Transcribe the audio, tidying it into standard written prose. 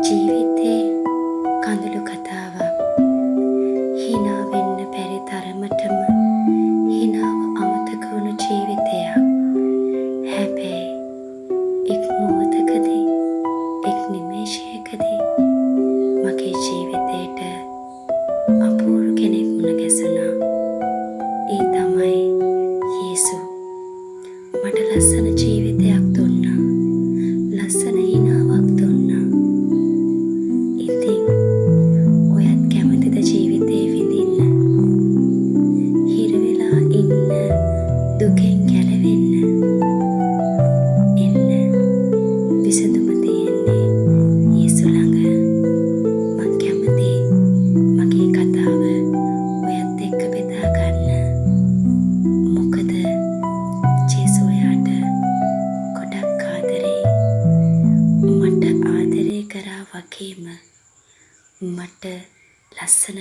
ජීවිතේ කඳුළු කතාවක් හිනා වෙන්න බැරි තරමටම හිනාව අමතක වුණු ජීවිතයක්. හැබැයි එක් මොහොතකදී එක් නිමේෂයකදී මගේ ජීවිතේට අපූර්ව කෙනෙක් මුණ ගැසුණා. ඒ තමයි යේසු. මට ලස්සන ජීවිතයක් දුන්නා. ලස්සන හිනාවක් දුන්නා. ඉතින් ඔයත් කැමතිද ජීවිතේ විඳින්න? හිර වෙලා ඉන්න දුකෙන් ගැලවෙන්න? එන්න විසඳුම තියෙන්නේ යේසු ළඟ. මං කැමති මගේ කතාව ඔයත් එක්ක බෙදා ගන්න. මොකද ජේසු ඔයාට ගොඩක් ආදරේ. මට ආදරේ කරා වගේම මට ලස්සන